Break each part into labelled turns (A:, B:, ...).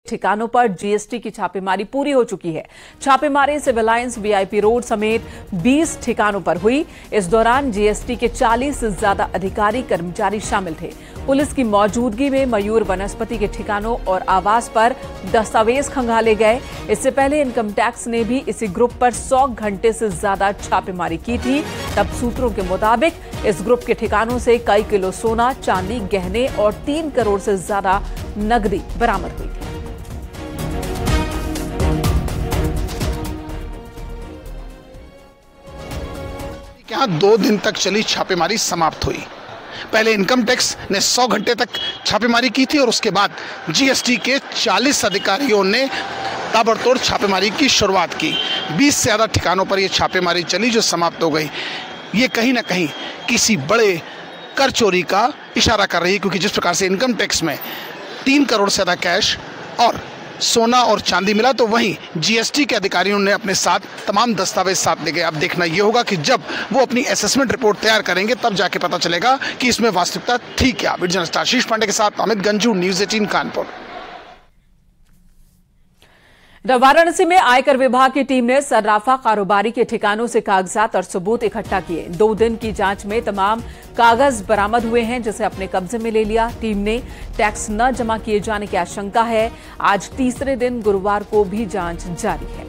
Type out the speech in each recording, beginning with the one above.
A: ठिकानों पर जीएसटी की छापेमारी पूरी हो चुकी है। छापेमारी सिविल लाइंस, वीआईपी रोड समेत 20 ठिकानों पर हुई। इस दौरान जीएसटी के 40 से ज्यादा अधिकारी कर्मचारी शामिल थे। पुलिस की मौजूदगी में मयूर वनस्पति के ठिकानों और आवास पर दस्तावेज खंगाले गए। इससे पहले इनकम टैक्स ने भी इसी ग्रुप पर 100 घंटे से ज्यादा छापेमारी की थी। तब सूत्रों के मुताबिक इस ग्रुप के ठिकानों से कई किलो सोना, चांदी, गहने और 3 करोड़ से ज्यादा नकदी बरामद हुई थी।
B: यहाँ 2 दिन तक चली छापेमारी समाप्त हुई। पहले इनकम टैक्स ने 100 घंटे तक छापेमारी की थी और उसके बाद जीएसटी के 40 अधिकारियों ने ताबड़तोड़ छापेमारी की शुरुआत की। 20 से ज़्यादा ठिकानों पर यह छापेमारी चली जो समाप्त हो गई। ये कहीं ना कहीं किसी बड़े कर चोरी का इशारा कर रही है, क्योंकि जिस प्रकार से इनकम टैक्स में 3 करोड़ से ज़्यादा कैश और सोना और चांदी मिला, तो वहीं जीएसटी के अधिकारियों ने अपने साथ तमाम दस्तावेज साथ ले गए। अब देखना यह होगा कि जब वो अपनी असेसमेंट रिपोर्ट तैयार करेंगे तब जाके पता चलेगा कि इसमें वास्तविकता थी क्या। वीडियो जर्नलिस्ट आशीष पांडे के साथ अमित गंजू, न्यूज़ 18 कानपुर।
A: वाराणसी में आयकर विभाग की टीम ने सर्राफा कारोबारी के ठिकानों से कागजात और सबूत इकट्ठा किए। 2 दिन की जांच में तमाम कागज बरामद हुए हैं, जिसे अपने कब्जे में ले लिया। टीम ने टैक्स न जमा किए जाने की आशंका है। आज तीसरे दिन गुरुवार को भी जांच जारी है।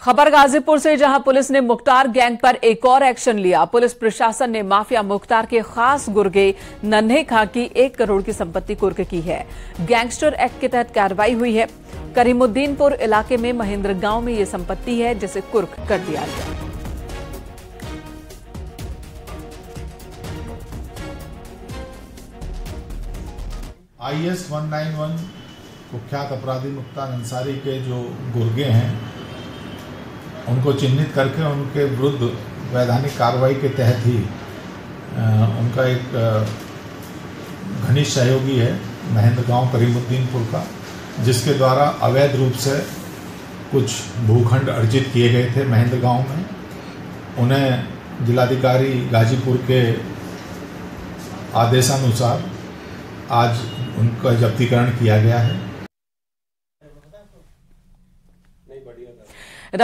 A: खबर गाजीपुर से, जहां पुलिस ने मुख्तार गैंग पर एक और एक्शन लिया। पुलिस प्रशासन ने माफिया मुख्तार के खास गुर्गे नन्हे खां की 1 करोड़ की संपत्ति कुर्क की है। गैंगस्टर एक्ट के तहत कार्रवाई हुई है। करीमुद्दीनपुर इलाके में महेंद्र गांव में यह संपत्ति है, जिसे कुर्क कर दिया गया।
C: IS 191 कुख्यात अपराधी मुख्तार अंसारी के जो गुर्गे हैं उनको चिन्हित करके उनके विरुद्ध वैधानिक कार्रवाई के तहत ही उनका एक घनिष्ठ सहयोगी है महेंद्र गांव करीमुद्दीनपुर का, जिसके द्वारा अवैध रूप से कुछ भूखंड अर्जित किए गए थे महेंद्र गांव में। उन्हें जिलाधिकारी गाजीपुर के आदेशानुसार आज उनका जब्तीकरण किया गया है।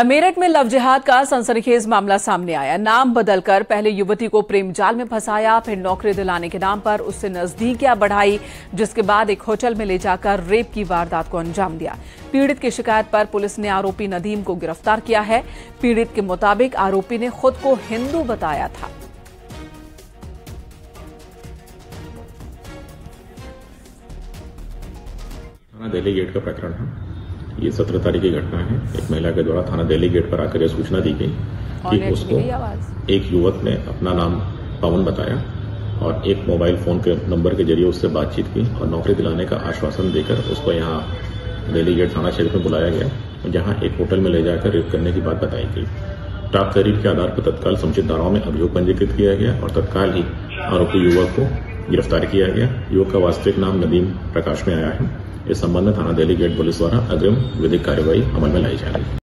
A: मेरठ में लव जिहाद का सनसनीखेज मामला सामने आया। नाम बदलकर पहले युवती को प्रेम जाल में फंसाया, फिर नौकरी दिलाने के नाम पर उससे नजदीकियां बढ़ाई, जिसके बाद एक होटल में ले जाकर रेप की वारदात को अंजाम दिया। पीड़ित की शिकायत पर पुलिस ने आरोपी नदीम को गिरफ्तार किया है। पीड़ित के मुताबिक आरोपी ने खुद को हिंदू बताया था।
D: थाना दिल्ली गेट का प्रकरण है। ये 17 तारीख की घटना है। एक महिला के द्वारा थाना दिल्ली गेट पर आकर यह सूचना दी गई कि उसको एक युवक ने अपना नाम पवन बताया और एक मोबाइल फोन के नंबर के जरिए उससे बातचीत की और नौकरी दिलाने का आश्वासन देकर उसको यहाँ दिल्ली गेट थाना क्षेत्र में बुलाया गया, जहाँ एक होटल में ले जाकर रेप करने की बात बताई गई। प्राप्त तहरीर के आधार पर तत्काल समुचित धाराओं में अभियोग पंजीकृत किया गया और तत्काल ही आरोपी युवक को गिरफ्तार किया गया। युवक का वास्तविक नाम नदीम प्रकाश में आया है। इस संबंध में थाना दिल्ली गेट पुलिस द्वारा अग्रिम विधिक कार्रवाई अमल में लाई जा रही है।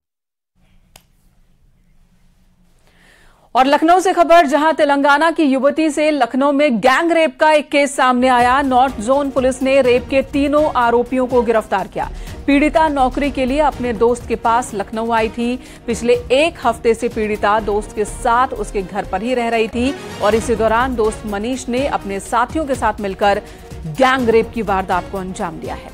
A: और लखनऊ से खबर, जहां तेलंगाना की युवती से लखनऊ में गैंग रेप का एक केस सामने आया। नॉर्थ जोन पुलिस ने रेप के 3 आरोपियों को गिरफ्तार किया। पीड़िता नौकरी के लिए अपने दोस्त के पास लखनऊ आई थी। पिछले 1 हफ्ते से पीड़िता दोस्त के साथ उसके घर पर ही रह रही थी और इसी दौरान दोस्त मनीष ने अपने साथियों के साथ मिलकर गैंग रेप की वारदात को अंजाम दिया है।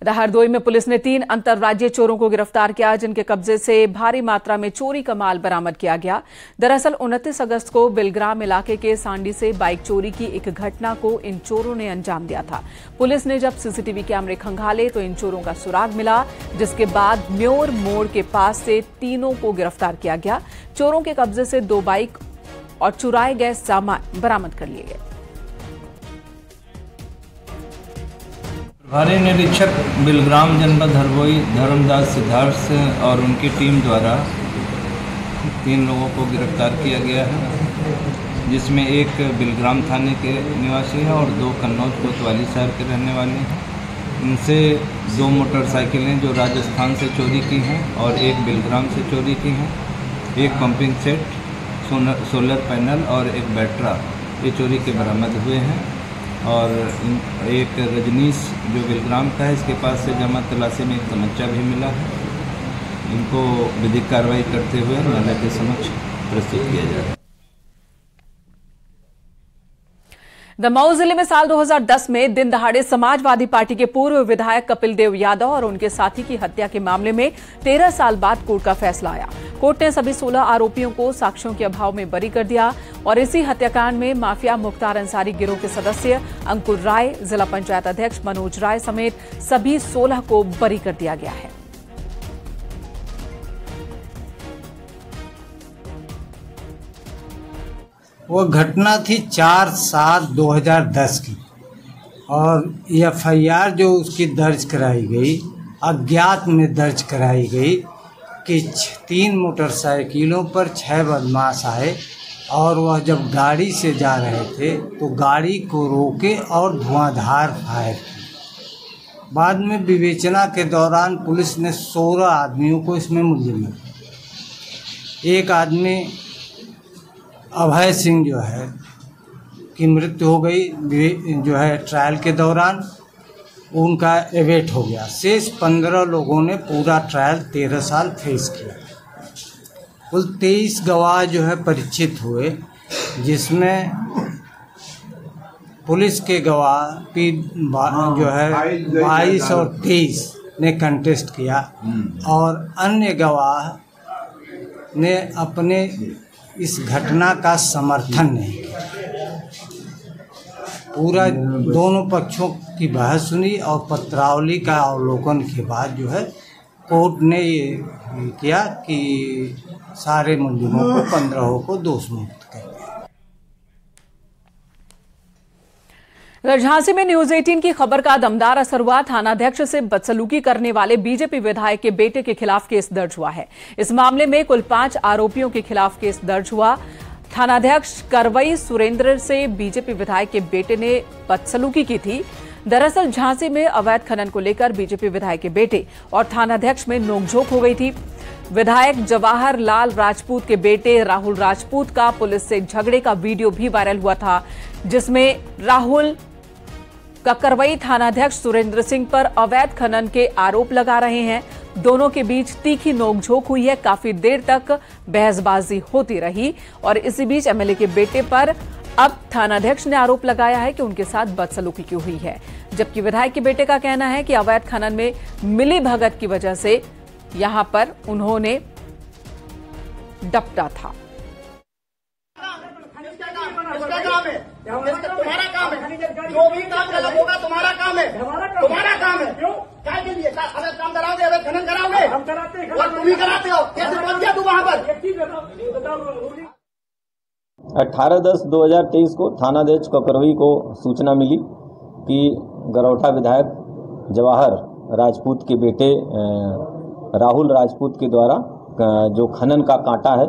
A: हरदोई में पुलिस ने 3 अंतर्राज्यीय चोरों को गिरफ्तार किया, जिनके कब्जे से भारी मात्रा में चोरी का माल बरामद किया गया। दरअसल 29 अगस्त को बिलग्राम इलाके के सांडी से बाइक चोरी की एक घटना को इन चोरों ने अंजाम दिया था। पुलिस ने जब सीसीटीवी कैमरे खंगाले तो इन चोरों का सुराग मिला, जिसके बाद म्योर मोड़ के पास से तीनों को गिरफ्तार किया गया। चोरों के कब्जे से 2 बाइक और चुराए गए सामान बरामद कर लिए गए।
E: प्रभारी निरीक्षक बिलग्राम जनपद हरदोई धर्मदास सिद्धार्थ और उनकी टीम द्वारा 3 लोगों को गिरफ्तार किया गया है, जिसमें एक बिलग्राम थाने के निवासी है और 2 कन्नौज कोतवाली शहर के रहने वाले हैं। इनसे 2 मोटरसाइकिलें जो राजस्थान से चोरी की हैं और 1 बिलग्राम से चोरी की हैं, 1 पंपिंग सेट, सोलर पैनल और 1 बैटरा ये चोरी के बरामद हुए हैं। और एक रजनीश जो बिलग्राम का है, इसके पास से जमा तलाशी में एक तमंचा भी मिला है। इनको विधिक कार्रवाई करते हुए न्यायालय के समक्ष प्रस्तुत किया जाएगा।
A: दमोह जिले में साल 2010 में दिन दहाड़े समाजवादी पार्टी के पूर्व विधायक कपिल देव यादव और उनके साथी की हत्या के मामले में 13 साल बाद कोर्ट का फैसला आया। कोर्ट ने सभी 16 आरोपियों को साक्ष्यों के अभाव में बरी कर दिया और इसी हत्याकांड में माफिया मुख्तार अंसारी गिरोह के सदस्य अंकुर राय, जिला पंचायत अध्यक्ष मनोज राय समेत सभी 16 को बरी कर दिया गया है।
F: वो घटना थी 4/7/2010 की और एफआईआर जो उसकी दर्ज कराई गई, अज्ञात में दर्ज कराई गई कि 3 मोटरसाइकिलों पर 6 बदमाश आए और वह जब गाड़ी से जा रहे थे तो गाड़ी को रोके और धुआंधार फायर की। बाद में विवेचना के दौरान पुलिस ने 16 आदमियों को इसमें मुलजिम बनाया। एक आदमी अभय सिंह जो है की मृत्यु हो गई जो है ट्रायल के दौरान, उनका एवेट हो गया। शेष 15 लोगों ने पूरा ट्रायल 13 साल फेस किया। कुल 23 गवाह जो है परीक्षित हुए, जिसमें पुलिस के गवाह की जो है 22 और 23 ने कंटेस्ट किया और अन्य गवाह ने अपने इस घटना का समर्थन नहीं किया। पूरा दोनों पक्षों की बहस सुनी और पत्रावली का अवलोकन के बाद जो है कोर्ट ने ये किया कि सारे मुलजिमों को 15 को दोष मुक्त कर दिया।
A: झांसी में न्यूज 18 की खबर का दमदार असर हुआ। थानाध्यक्ष से बदसलूकी करने वाले बीजेपी विधायक के बेटे के खिलाफ केस दर्ज हुआ है। इस मामले में कुल 5 आरोपियों के खिलाफ केस दर्ज हुआ। थानाध्यक्ष करवई सुरेंद्र से बीजेपी विधायक के बेटे ने बदसलूकी की थी। दरअसल झांसी में अवैध खनन को लेकर बीजेपी विधायक के बेटे और थानाध्यक्ष में नोकझोंक हो गई थी। विधायक जवाहर लाल राजपूत के बेटे राहुल राजपूत का पुलिस से झगड़े का वीडियो भी वायरल हुआ था, जिसमें राहुल ककरवई थानाध्यक्ष सुरेंद्र सिंह पर अवैध खनन के आरोप लगा रहे हैं। दोनों के बीच तीखी नोकझोंक हुई है। काफी देर तक बहसबाजी होती रही और इसी बीच एमएलए के बेटे पर अब थानाध्यक्ष ने आरोप लगाया है कि उनके साथ बदसलूकी की हुई है, जबकि विधायक के बेटे का कहना है कि अवैध खनन में मिली भगत की वजह से यहां पर उन्होंने डपटा था।
G: तुम्हारा काम है, जो भी काम गलत होगा तुम्हारा काम है, तुम्हारा काम है। क्यों? क्या के लिए? अवैध काम कराओगे, अवैध खनन कराओगे, हम कराते हैं और तुम ही कराते हो। कैसे पहुंच गया तू वहां पर?
H: 18/10/2023 को थानाध्यक्ष ककरवई को सूचना मिली कि गरौठा विधायक जवाहर राजपूत के बेटे राहुल राजपूत के द्वारा जो खनन का कांटा है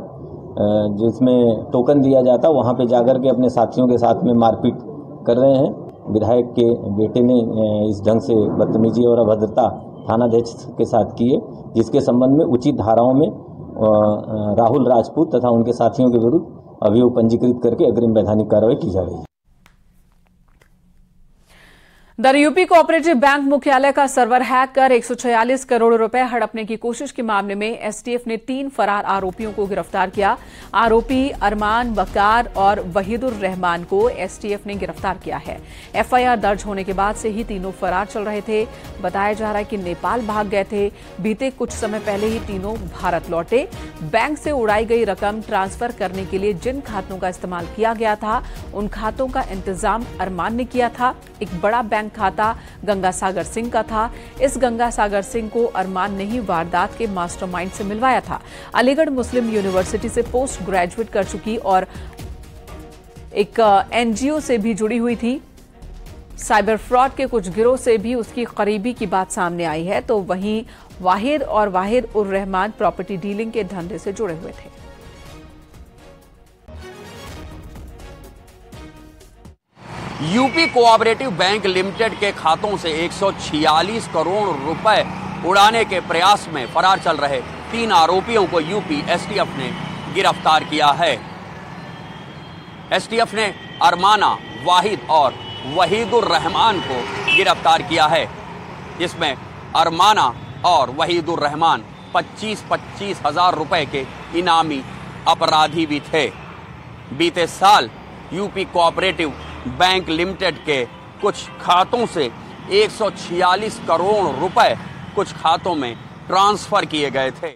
H: जिसमें टोकन दिया जाता, वहां पे जाकर के अपने साथियों के साथ में मारपीट कर रहे हैं। विधायक के बेटे ने इस ढंग से बदतमीजी और अभद्रता थानाध्यक्ष के साथ की है, जिसके संबंध में उचित धाराओं में राहुल राजपूत तथा उनके साथियों के विरुद्ध अभियोग पंजीकृत करके अग्रिम वैधानिक कार्रवाई की जा रही है।
A: दर यूपी कोऑपरेटिव बैंक मुख्यालय का सर्वर हैक कर 146 करोड़ रुपए हड़पने की कोशिश के मामले में एसटीएफ ने 3 फरार आरोपियों को गिरफ्तार किया। आरोपी अरमान बकार और वहीदुर रहमान को एसटीएफ ने गिरफ्तार किया है। एफआईआर दर्ज होने के बाद से ही तीनों फरार चल रहे थे। बताया जा रहा है कि नेपाल भाग गए थे। बीते कुछ समय पहले ही तीनों भारत लौटे। बैंक से उड़ाई गई रकम ट्रांसफर करने के लिए जिन खातों का इस्तेमाल किया गया था, उन खातों का इंतजाम अरमान ने किया था। एक बड़ा बैंक खाता गंगा सागर सिंह का था। इस गंगा सागर सिंह को अरमान ने ही वारदात के मास्टरमाइंड से मिलवाया था। अलीगढ़ मुस्लिम यूनिवर्सिटी से पोस्ट ग्रेजुएट कर चुकी और एक एनजीओ से भी जुड़ी हुई थी। साइबर फ्रॉड के कुछ गिरोह से भी उसकी करीबी की बात सामने आई है। तो वहीं वाहिद और वाहिद उर रहमान प्रॉपर्टी डीलिंग के धंधे से जुड़े हुए थे।
I: यूपी कोऑपरेटिव बैंक लिमिटेड के खातों से 146 करोड़ रुपए उड़ाने के प्रयास में फरार चल रहे 3 आरोपियों को यूपी एसटीएफ ने गिरफ्तार किया है। एसटीएफ ने अरमाना, वाहिद और वहीदुर रहमान को गिरफ्तार किया है। इसमें अरमाना और वहीदुर रहमान 25-25 हजार रुपए के इनामी अपराधी भी थे। बीते साल यूपी कोऑपरेटिव बैंक लिमिटेड के कुछ खातों से 146 करोड़ रुपए कुछ खातों में ट्रांसफर किए गए थे।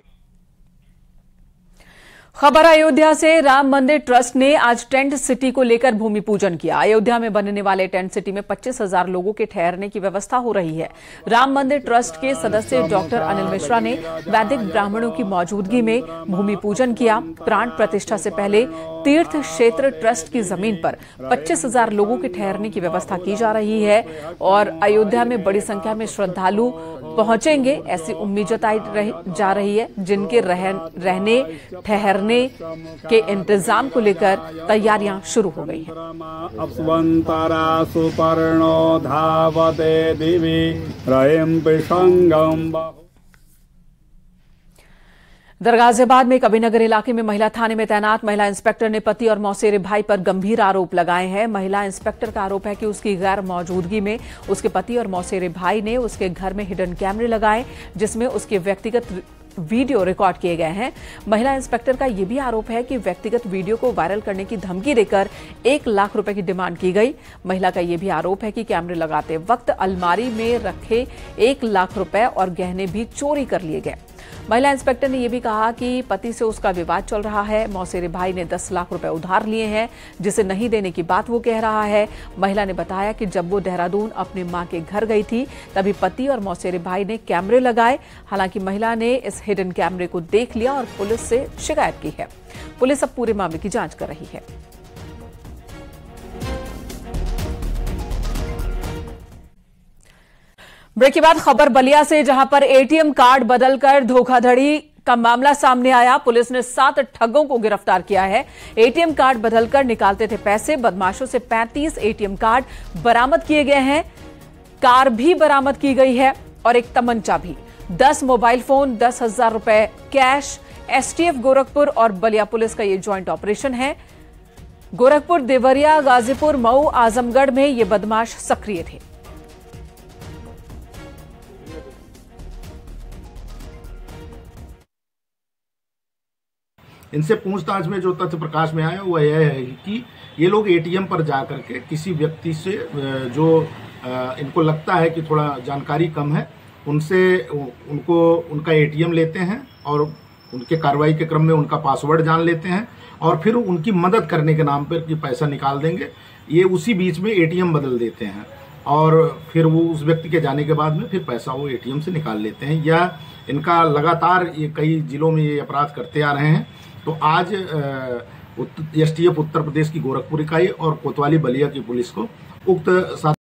A: खबर अयोध्या से। राम मंदिर ट्रस्ट ने आज टेंट सिटी को लेकर भूमि पूजन किया। अयोध्या में बनने वाले टेंट सिटी में 25,000 लोगों के ठहरने की व्यवस्था हो रही है। राम मंदिर ट्रस्ट के सदस्य डॉक्टर अनिल मिश्रा ने वैदिक ब्राह्मणों की मौजूदगी में भूमि पूजन किया। प्राण प्रतिष्ठा से पहले तीर्थ क्षेत्र ट्रस्ट की जमीन पर 25,000 लोगों के ठहरने की व्यवस्था की जा रही है और अयोध्या में बड़ी संख्या में श्रद्धालु पहुंचेंगे, ऐसी उम्मीद जताई जा रही है। जिनके रहने ठहरने के इंतजाम को लेकर तैयारियां शुरू हो गई हैं। दरगाजियाबाद में कबीरनगर इलाके में महिला थाने में तैनात महिला इंस्पेक्टर ने पति और मौसेरे भाई पर गंभीर आरोप लगाए हैं। महिला इंस्पेक्टर का आरोप है कि उसकी गैर मौजूदगी में उसके पति और मौसेरे भाई ने उसके घर में हिडन कैमरे लगाए, जिसमें उसके व्यक्तिगत वीडियो रिकॉर्ड किए गए हैं। महिला इंस्पेक्टर का यह भी आरोप है कि व्यक्तिगत वीडियो को वायरल करने की धमकी देकर 1 लाख रुपए की डिमांड की गई। महिला का यह भी आरोप है कि कैमरे लगाते वक्त अलमारी में रखे 1 लाख रुपए और गहने भी चोरी कर लिए गए। महिला इंस्पेक्टर ने यह भी कहा कि पति से उसका विवाद चल रहा है। मौसेरे भाई ने 10 लाख रुपए उधार लिए हैं, जिसे नहीं देने की बात वो कह रहा है। महिला ने बताया कि जब वो देहरादून अपनी मां के घर गई थी, तभी पति और मौसेरे भाई ने कैमरे लगाए। हालांकि महिला ने इस हिडन कैमरे को देख लिया और पुलिस से शिकायत की है। पुलिस अब पूरे मामले की जांच कर रही है। ब्रेक के बाद खबर बलिया से, जहां पर एटीएम कार्ड बदलकर धोखाधड़ी का मामला सामने आया। पुलिस ने 7 ठगों को गिरफ्तार किया है। एटीएम कार्ड बदलकर निकालते थे पैसे। बदमाशों से 35 एटीएम कार्ड बरामद किए गए हैं। कार भी बरामद की गई है और एक तमंचा भी। 10 मोबाइल फोन, 10,000 रुपए कैश। एसटीएफ गोरखपुर और बलिया पुलिस का यह ज्वाइंट ऑपरेशन है। गोरखपुर, देवरिया, गाजीपुर, मऊ, आजमगढ़ में ये बदमाश सक्रिय थे।
J: इनसे पूछताछ में जो तथ्य प्रकाश में आया वो यह है कि ये लोग एटीएम पर जा करके किसी व्यक्ति से जो इनको लगता है कि थोड़ा जानकारी कम है, उनसे उनका एटीएम लेते हैं और उनके कार्रवाई के क्रम में उनका पासवर्ड जान लेते हैं और फिर उनकी मदद करने के नाम पर कि पैसा निकाल देंगे, ये उसी बीच में एटीएम बदल देते हैं और फिर वो उस व्यक्ति के जाने के बाद में फिर पैसा वो एटीएम से निकाल लेते हैं। या इनका लगातार ये कई जिलों में ये अपराध करते आ रहे हैं। तो आज एसटीएफ उत्तर प्रदेश की गोरखपुर इकाई और कोतवाली बलिया की पुलिस को उक्त